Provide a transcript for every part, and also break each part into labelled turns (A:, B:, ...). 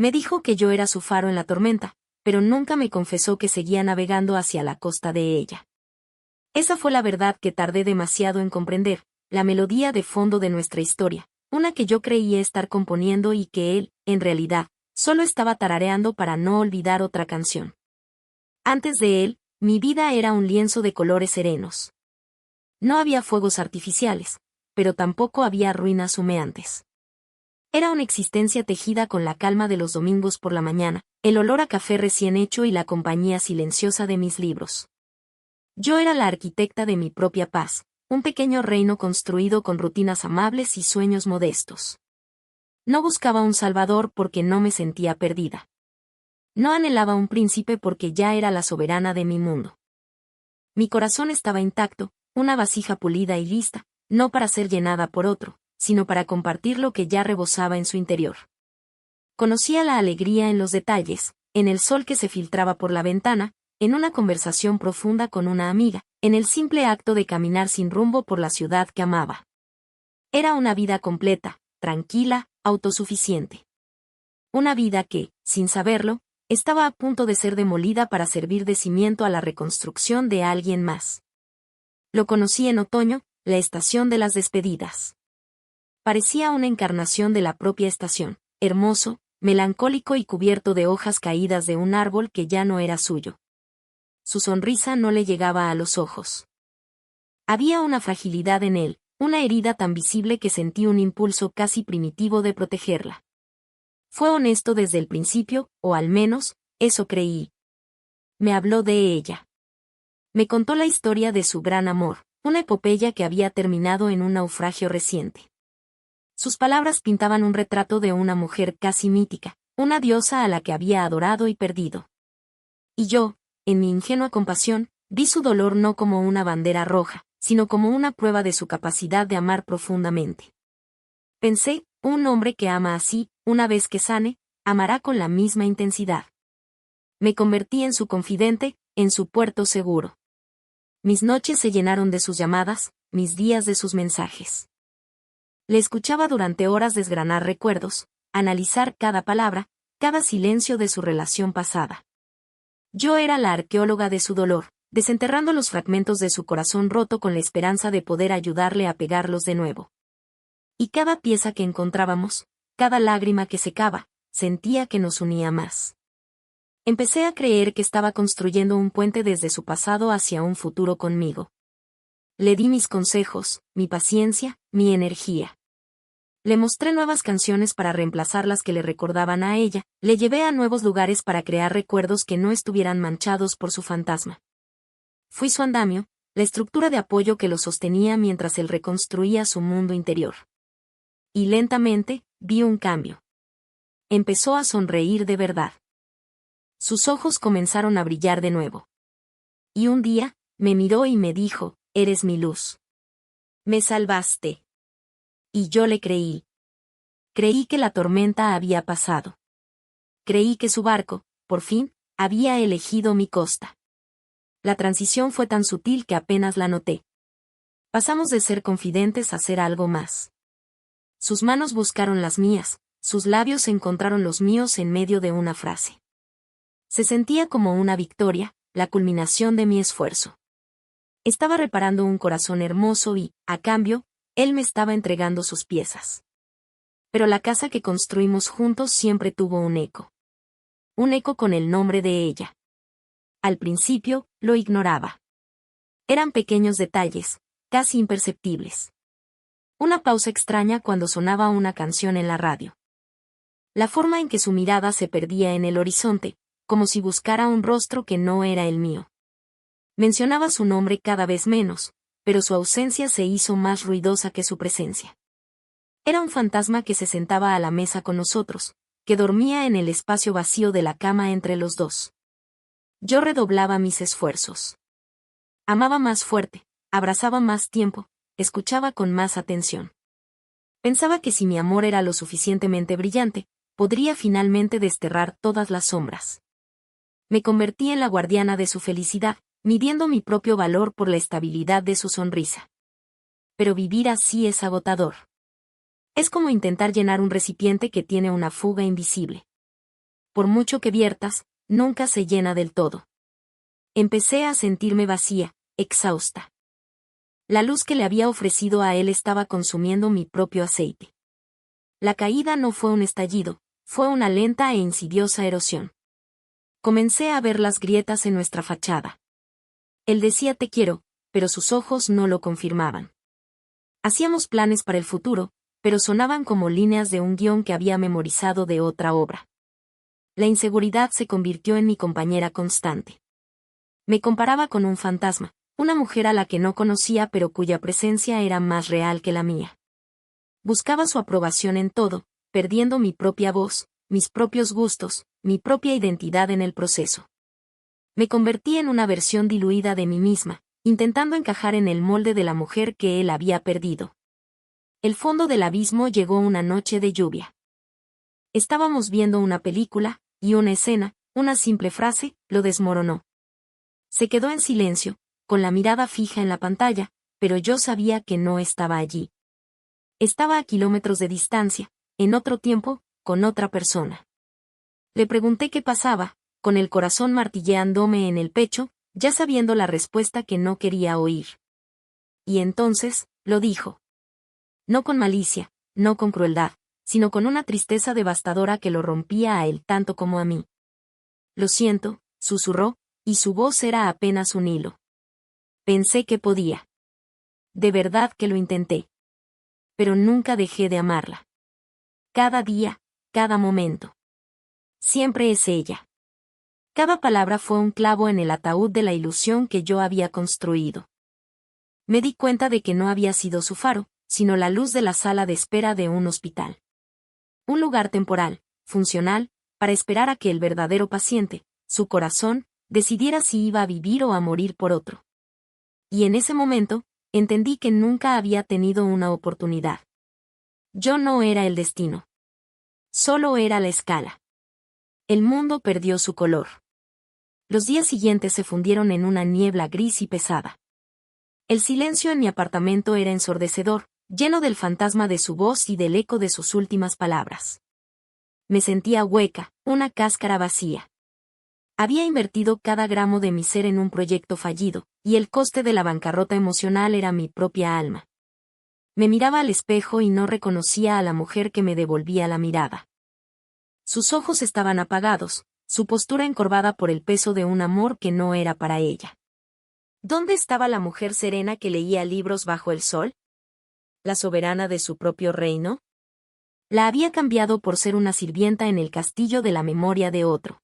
A: Me dijo que yo era su faro en la tormenta, pero nunca me confesó que seguía navegando hacia la costa de ella. Esa fue la verdad que tardé demasiado en comprender, la melodía de fondo de nuestra historia, una que yo creía estar componiendo y que él, en realidad, solo estaba tarareando para no olvidar otra canción. Antes de él, mi vida era un lienzo de colores serenos. No había fuegos artificiales, pero tampoco había ruinas humeantes. Era una existencia tejida con la calma de los domingos por la mañana, el olor a café recién hecho y la compañía silenciosa de mis libros. Yo era la arquitecta de mi propia paz, un pequeño reino construido con rutinas amables y sueños modestos. No buscaba un salvador porque no me sentía perdida. No anhelaba un príncipe porque ya era la soberana de mi mundo. Mi corazón estaba intacto, una vasija pulida y lista, no para ser llenada por otro, sino para compartir lo que ya rebosaba en su interior. Conocía la alegría en los detalles, en el sol que se filtraba por la ventana, en una conversación profunda con una amiga, en el simple acto de caminar sin rumbo por la ciudad que amaba. Era una vida completa, tranquila, autosuficiente. Una vida que, sin saberlo, estaba a punto de ser demolida para servir de cimiento a la reconstrucción de alguien más. Lo conocí en otoño, la estación de las despedidas. Parecía una encarnación de la propia estación, hermoso, melancólico y cubierto de hojas caídas de un árbol que ya no era suyo. Su sonrisa no le llegaba a los ojos. Había una fragilidad en él, una herida tan visible que sentí un impulso casi primitivo de protegerla. Fue honesto desde el principio, o al menos, eso creí. Me habló de ella. Me contó la historia de su gran amor, una epopeya que había terminado en un naufragio reciente. Sus palabras pintaban un retrato de una mujer casi mítica, una diosa a la que había adorado y perdido. Y yo, en mi ingenua compasión, vi su dolor no como una bandera roja, sino como una prueba de su capacidad de amar profundamente. Pensé, un hombre que ama así, una vez que sane, amará con la misma intensidad. Me convertí en su confidente, en su puerto seguro. Mis noches se llenaron de sus llamadas, mis días de sus mensajes. Le escuchaba durante horas desgranar recuerdos, analizar cada palabra, cada silencio de su relación pasada. Yo era la arqueóloga de su dolor, desenterrando los fragmentos de su corazón roto con la esperanza de poder ayudarle a pegarlos de nuevo. Y cada pieza que encontrábamos, cada lágrima que secaba, sentía que nos unía más. Empecé a creer que estaba construyendo un puente desde su pasado hacia un futuro conmigo. Le di mis consejos, mi paciencia, mi energía. Le mostré nuevas canciones para reemplazar las que le recordaban a ella, le llevé a nuevos lugares para crear recuerdos que no estuvieran manchados por su fantasma. Fui su andamio, la estructura de apoyo que lo sostenía mientras él reconstruía su mundo interior. Y lentamente, vi un cambio. Empezó a sonreír de verdad. Sus ojos comenzaron a brillar de nuevo. Y un día, me miró y me dijo, «Eres mi luz. Me salvaste». Y yo le creí. Creí que la tormenta había pasado. Creí que su barco, por fin, había elegido mi costa. La transición fue tan sutil que apenas la noté. Pasamos de ser confidentes a ser algo más. Sus manos buscaron las mías, sus labios encontraron los míos en medio de una frase. Se sentía como una victoria, la culminación de mi esfuerzo. Estaba reparando un corazón hermoso y, a cambio, él me estaba entregando sus piezas. Pero la casa que construimos juntos siempre tuvo un eco. Un eco con el nombre de ella. Al principio, lo ignoraba. Eran pequeños detalles, casi imperceptibles. Una pausa extraña cuando sonaba una canción en la radio. La forma en que su mirada se perdía en el horizonte, como si buscara un rostro que no era el mío. Mencionaba su nombre cada vez menos, pero su ausencia se hizo más ruidosa que su presencia. Era un fantasma que se sentaba a la mesa con nosotros, que dormía en el espacio vacío de la cama entre los dos. Yo redoblaba mis esfuerzos. Amaba más fuerte, abrazaba más tiempo, escuchaba con más atención. Pensaba que si mi amor era lo suficientemente brillante, podría finalmente desterrar todas las sombras. Me convertí en la guardiana de su felicidad, midiendo mi propio valor por la estabilidad de su sonrisa. Pero vivir así es agotador. Es como intentar llenar un recipiente que tiene una fuga invisible. por mucho que viertas, nunca se llena del todo. Empecé a sentirme vacía, exhausta. La luz que le había ofrecido a él estaba consumiendo mi propio aceite. La caída no fue un estallido, fue una lenta e insidiosa erosión. Comencé a ver las grietas en nuestra fachada. Él decía te quiero, pero sus ojos no lo confirmaban. Hacíamos planes para el futuro, pero sonaban como líneas de un guión que había memorizado de otra obra. La inseguridad se convirtió en mi compañera constante. Me comparaba con un fantasma, una mujer a la que no conocía pero cuya presencia era más real que la mía. Buscaba su aprobación en todo, perdiendo mi propia voz, mis propios gustos, mi propia identidad en el proceso. Me convertí en una versión diluida de mí misma, intentando encajar en el molde de la mujer que él había perdido. El fondo del abismo llegó una noche de lluvia. Estábamos viendo una película, y una escena, una simple frase, lo desmoronó. Se quedó en silencio, con la mirada fija en la pantalla, pero yo sabía que no estaba allí. Estaba a kilómetros de distancia, en otro tiempo, con otra persona. Le pregunté qué pasaba, con el corazón martilleándome en el pecho, ya sabiendo la respuesta que no quería oír. Y entonces, lo dijo. No con malicia, no con crueldad, sino con una tristeza devastadora que lo rompía a él tanto como a mí. Lo siento, susurró, y su voz era apenas un hilo. Pensé que podía. De verdad que lo intenté. Pero nunca dejé de amarla. Cada día, cada momento. Siempre es ella. Cada palabra fue un clavo en el ataúd de la ilusión que yo había construido. Me di cuenta de que no había sido su faro, sino la luz de la sala de espera de un hospital. Un lugar temporal, funcional, para esperar a que el verdadero paciente, su corazón, decidiera si iba a vivir o a morir por otro. Y en ese momento, entendí que nunca había tenido una oportunidad. Yo no era el destino. Solo era la escala. El mundo perdió su color. Los días siguientes se fundieron en una niebla gris y pesada. El silencio en mi apartamento era ensordecedor, lleno del fantasma de su voz y del eco de sus últimas palabras. Me sentía hueca, una cáscara vacía. Había invertido cada gramo de mi ser en un proyecto fallido, y el coste de la bancarrota emocional era mi propia alma. Me miraba al espejo y no reconocía a la mujer que me devolvía la mirada. Sus ojos estaban apagados, su postura encorvada por el peso de un amor que no era para ella. ¿Dónde estaba la mujer serena que leía libros bajo el sol? ¿La soberana de su propio reino? La había cambiado por ser una sirvienta en el castillo de la memoria de otro.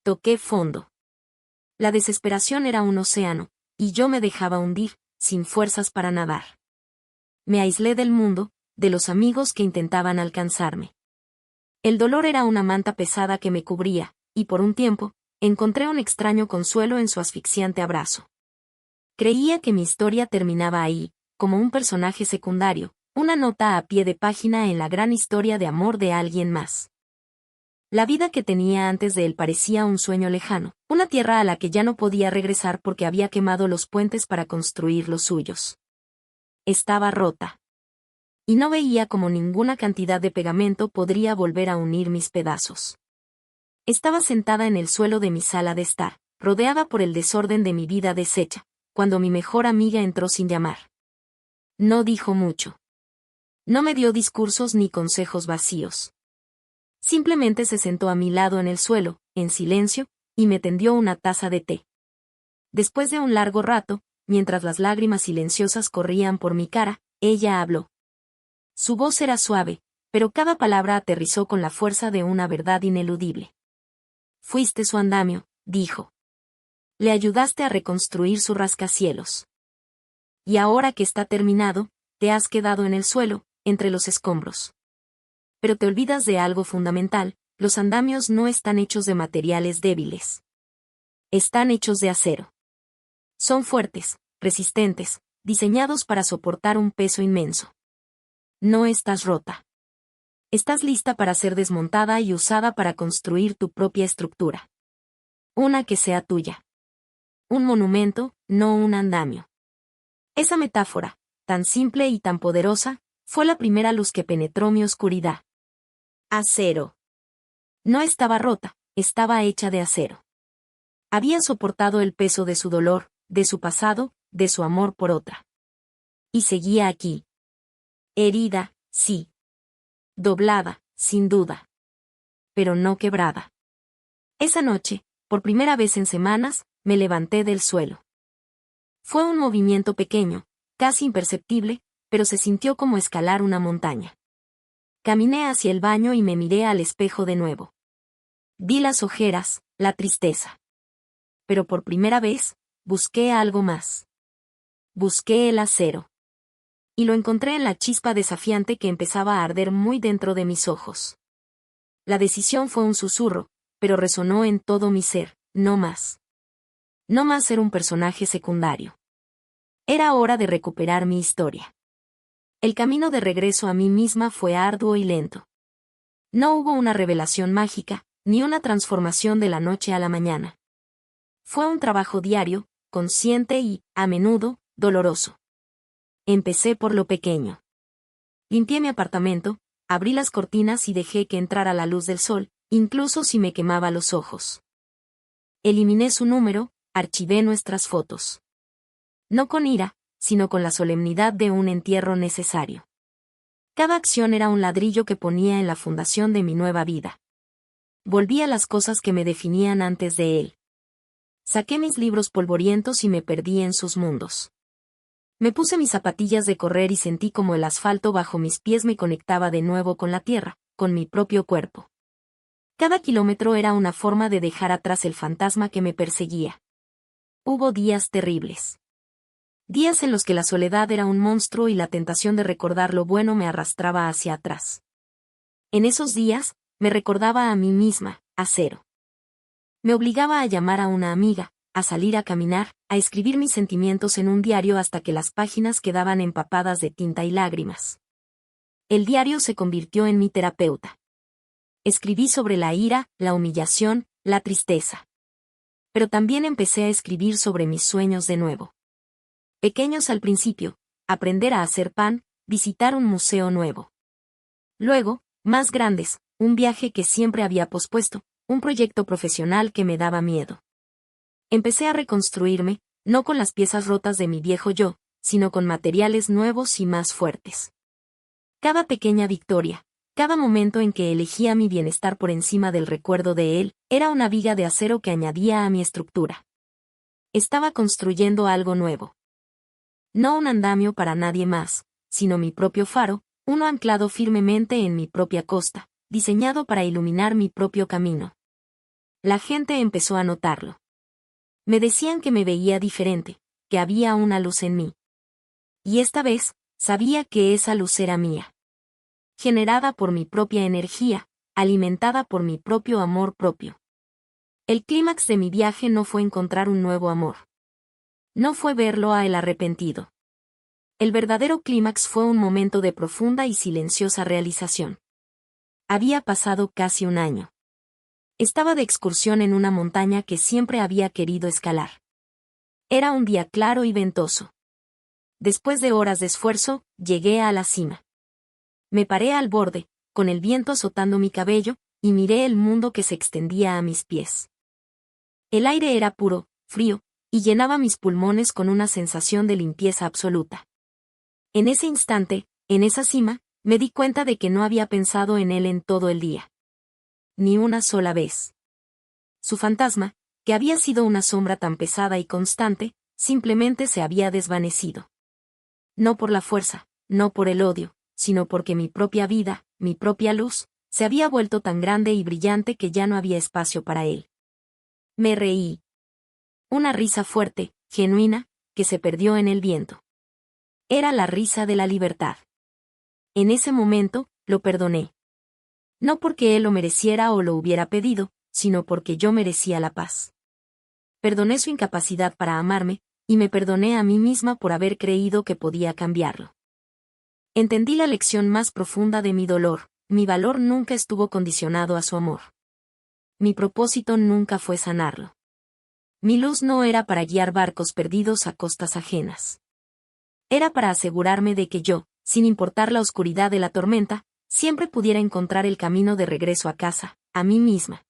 A: Toqué fondo. La desesperación era un océano, y yo me dejaba hundir, sin fuerzas para nadar. Me aislé del mundo, de los amigos que intentaban alcanzarme. El dolor era una manta pesada que me cubría, y por un tiempo, encontré un extraño consuelo en su asfixiante abrazo. Creía que mi historia terminaba ahí, como un personaje secundario, una nota a pie de página en la gran historia de amor de alguien más. La vida que tenía antes de él parecía un sueño lejano, una tierra a la que ya no podía regresar porque había quemado los puentes para construir los suyos. Estaba rota. Y no veía cómo ninguna cantidad de pegamento podría volver a unir mis pedazos. Estaba sentada en el suelo de mi sala de estar, rodeada por el desorden de mi vida deshecha, cuando mi mejor amiga entró sin llamar. No dijo mucho. No me dio discursos ni consejos vacíos. Simplemente se sentó a mi lado en el suelo, en silencio, y me tendió una taza de té. Después de un largo rato, mientras las lágrimas silenciosas corrían por mi cara, ella habló. Su voz era suave, pero cada palabra aterrizó con la fuerza de una verdad ineludible. Fuiste su andamio, dijo. Le ayudaste a reconstruir su rascacielos. Y ahora que está terminado, te has quedado en el suelo, entre los escombros. Pero te olvidas de algo fundamental, los andamios no están hechos de materiales débiles. Están hechos de acero. Son fuertes, resistentes, diseñados para soportar un peso inmenso. No estás rota. Estás lista para ser desmontada y usada para construir tu propia estructura. Una que sea tuya. Un monumento, no un andamio. Esa metáfora, tan simple y tan poderosa, fue la primera luz que penetró mi oscuridad. Acero. No estaba rota, estaba hecha de acero. Había soportado el peso de su dolor, de su pasado, de su amor por otra. Y seguía aquí. Herida, sí. Doblada, sin duda. Pero no quebrada. Esa noche, por primera vez en semanas, me levanté del suelo. Fue un movimiento pequeño, casi imperceptible, pero se sintió como escalar una montaña. Caminé hacia el baño y me miré al espejo de nuevo. Vi las ojeras, la tristeza. Pero por primera vez, busqué algo más. Busqué el acero. Y lo encontré en la chispa desafiante que empezaba a arder muy dentro de mis ojos. La decisión fue un susurro, pero resonó en todo mi ser, no más. No más ser un personaje secundario. Era hora de recuperar mi historia. El camino de regreso a mí misma fue arduo y lento. No hubo una revelación mágica, ni una transformación de la noche a la mañana. Fue un trabajo diario, consciente y, a menudo, doloroso. Empecé por lo pequeño. Limpié mi apartamento, abrí las cortinas y dejé que entrara la luz del sol, incluso si me quemaba los ojos. Eliminé su número, archivé nuestras fotos. No con ira, sino con la solemnidad de un entierro necesario. Cada acción era un ladrillo que ponía en la fundación de mi nueva vida. Volví a las cosas que me definían antes de él. Saqué mis libros polvorientos y me perdí en sus mundos. Me puse mis zapatillas de correr y sentí como el asfalto bajo mis pies me conectaba de nuevo con la tierra, con mi propio cuerpo. Cada kilómetro era una forma de dejar atrás el fantasma que me perseguía. Hubo días terribles. Días en los que la soledad era un monstruo y la tentación de recordar lo bueno me arrastraba hacia atrás. En esos días, me recordaba a mí misma, a cero. Me obligaba a llamar a una amiga, a salir a caminar, a escribir mis sentimientos en un diario hasta que las páginas quedaban empapadas de tinta y lágrimas. El diario se convirtió en mi terapeuta. Escribí sobre la ira, la humillación, la tristeza. Pero también empecé a escribir sobre mis sueños de nuevo. Pequeños al principio, aprender a hacer pan, visitar un museo nuevo. Luego, más grandes, un viaje que siempre había pospuesto, un proyecto profesional que me daba miedo. Empecé a reconstruirme, no con las piezas rotas de mi viejo yo, sino con materiales nuevos y más fuertes. Cada pequeña victoria, cada momento en que elegía mi bienestar por encima del recuerdo de él, era una viga de acero que añadía a mi estructura. Estaba construyendo algo nuevo. No un andamio para nadie más, sino mi propio faro, uno anclado firmemente en mi propia costa, diseñado para iluminar mi propio camino. La gente empezó a notarlo. Me decían que me veía diferente, que había una luz en mí. Y esta vez, sabía que esa luz era mía. Generada por mi propia energía, alimentada por mi propio amor propio. El clímax de mi viaje no fue encontrar un nuevo amor. No fue verlo a él arrepentido. El verdadero clímax fue un momento de profunda y silenciosa realización. Había pasado casi un año. Estaba de excursión en una montaña que siempre había querido escalar. Era un día claro y ventoso. Después de horas de esfuerzo, llegué a la cima. Me paré al borde, con el viento azotando mi cabello, y miré el mundo que se extendía a mis pies. El aire era puro, frío, y llenaba mis pulmones con una sensación de limpieza absoluta. En ese instante, en esa cima, me di cuenta de que no había pensado en él en todo el día. Ni una sola vez. Su fantasma, que había sido una sombra tan pesada y constante, simplemente se había desvanecido. No por la fuerza, no por el odio, sino porque mi propia vida, mi propia luz, se había vuelto tan grande y brillante que ya no había espacio para él. Me reí. Una risa fuerte, genuina, que se perdió en el viento. Era la risa de la libertad. En ese momento, lo perdoné. No porque él lo mereciera o lo hubiera pedido, sino porque yo merecía la paz. Perdoné su incapacidad para amarme, y me perdoné a mí misma por haber creído que podía cambiarlo. Entendí la lección más profunda de mi dolor: mi valor nunca estuvo condicionado a su amor. Mi propósito nunca fue sanarlo. Mi luz no era para guiar barcos perdidos a costas ajenas. Era para asegurarme de que yo, sin importar la oscuridad de la tormenta, siempre pudiera encontrar el camino de regreso a casa, a mí misma.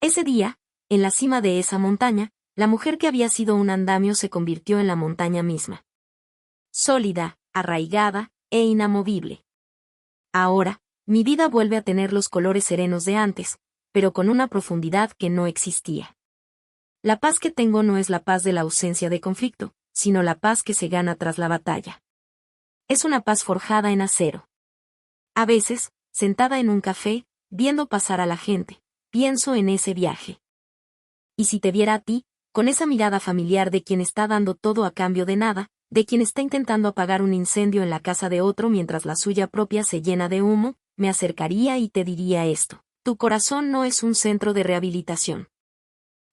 A: Ese día, en la cima de esa montaña, la mujer que había sido un andamio se convirtió en la montaña misma. Sólida, arraigada e inamovible. Ahora, mi vida vuelve a tener los colores serenos de antes, pero con una profundidad que no existía. La paz que tengo no es la paz de la ausencia de conflicto, sino la paz que se gana tras la batalla. Es una paz forjada en acero. A veces, sentada en un café, viendo pasar a la gente, pienso en ese viaje. Y si te viera a ti, con esa mirada familiar de quien está dando todo a cambio de nada, de quien está intentando apagar un incendio en la casa de otro mientras la suya propia se llena de humo, me acercaría y te diría esto: tu corazón no es un centro de rehabilitación.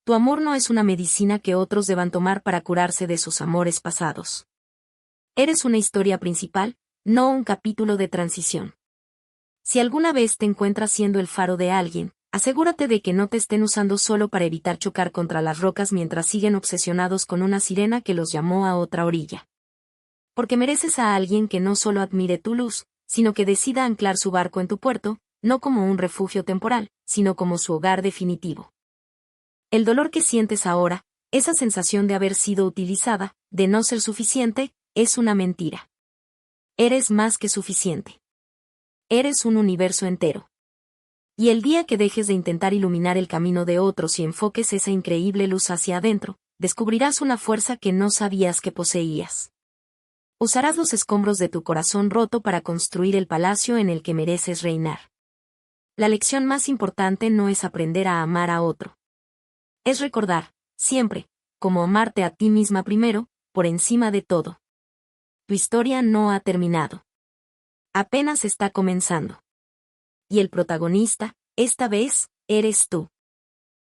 A: Tu amor no es una medicina que otros deban tomar para curarse de sus amores pasados. Eres una historia principal, no un capítulo de transición. Si alguna vez te encuentras siendo el faro de alguien, asegúrate de que no te estén usando solo para evitar chocar contra las rocas mientras siguen obsesionados con una sirena que los llamó a otra orilla. Porque mereces a alguien que no solo admire tu luz, sino que decida anclar su barco en tu puerto, no como un refugio temporal, sino como su hogar definitivo. El dolor que sientes ahora, esa sensación de haber sido utilizada, de no ser suficiente, es una mentira. Eres más que suficiente. Eres un universo entero. Y el día que dejes de intentar iluminar el camino de otros y enfoques esa increíble luz hacia adentro, descubrirás una fuerza que no sabías que poseías. Usarás los escombros de tu corazón roto para construir el palacio en el que mereces reinar. La lección más importante no es aprender a amar a otro. Es recordar, siempre, cómo amarte a ti misma primero, por encima de todo. Tu historia no ha terminado. Apenas está comenzando. Y el protagonista, esta vez, eres tú.